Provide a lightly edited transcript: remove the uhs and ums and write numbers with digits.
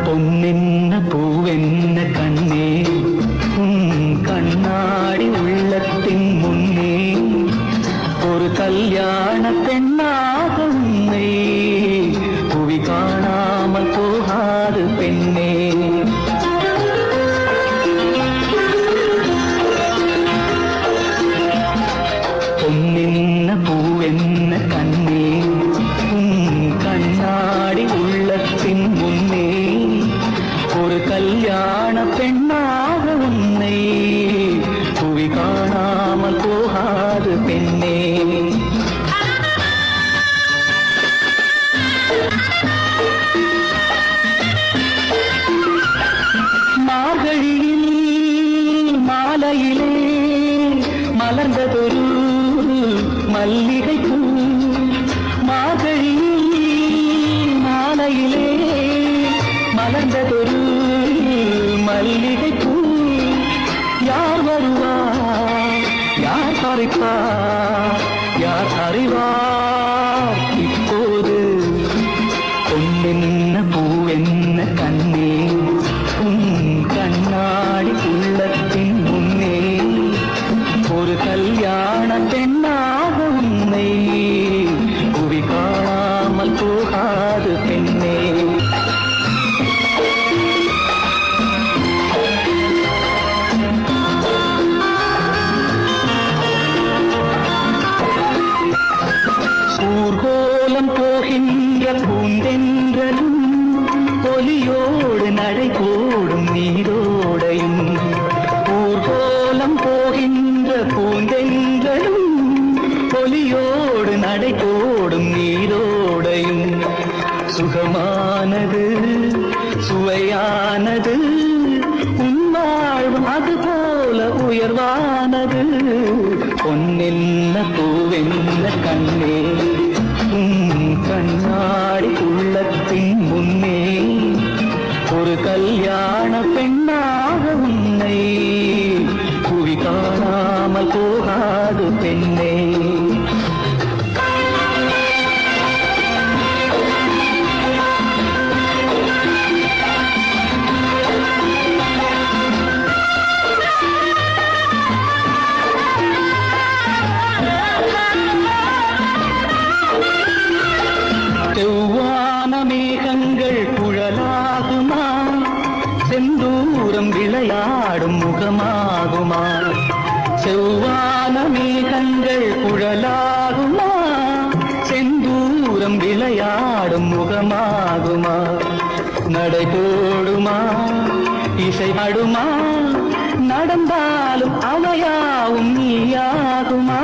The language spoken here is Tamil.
பொன்னென்ன பூவென்ன கண்ணே கண்ணாடி உள்ளத்தின் முன்னே ஒரு கல்யாண பெண்ணாக உன்னை புவி காணாமல் போகாது பெண்ணே. பொன்னென்ன பூவென்ன கண்ணே கண்ணாடி உள்ளத்தின் முன்னே ஒரு கல்யாண பெண்ணாக உன்னை புவி காணாமல் போகாது பெண்ணே. மார்கழியில் மாலையிலே மலர்ந்ததொரு மல்லிகை பூ, மார்கழியில் மாலையிலே மலர்ந்ததொரு மல்லிகை பூ, யார் வருவார் யார் பறிப்பார் யார் அறிவார் இப்போது. பொன்னென்ன பூவென்ன கண்ணே கண்ணாடி உள்ளத்தின் முன்னே ஒரு கல்யாண பெண்ணாக உன்னை புவி காணாமல் போகாது பெண்ணே. ஊர்கோலம் போகின்ற பூந்தென்றலும் ஒலியோடு நடை போடும் நீரோடையும், ஊர்கோலம் போகின்ற பூந்தென்றலும் ஒலியோடு நடை போடும் நீரோடையும், சுகமானது சுவையானது உன்வாழ்வு அதுபோல உயர்வானது. பொன்னென்ன பூவென்ன கண்ணே கண்ணாடி உள்ளத்தின் முன்னே ஒரு கல்யாண பெண்ணாக உன்னை புவி காணாமல் போகாது பெண்ணே. செவ்வான மேகங்கள் குழலாகுமா, செந்தூரம் விளையாடும் முகமாகுமா, செவ்வான மேகங்கள் குழலாகுமா, செந்தூரம் விளையாடும் முகமாகுமா, நடை போடுமா இசை பாடுமா, நடந்தாலும் அவையாவும் நீயாகுமா.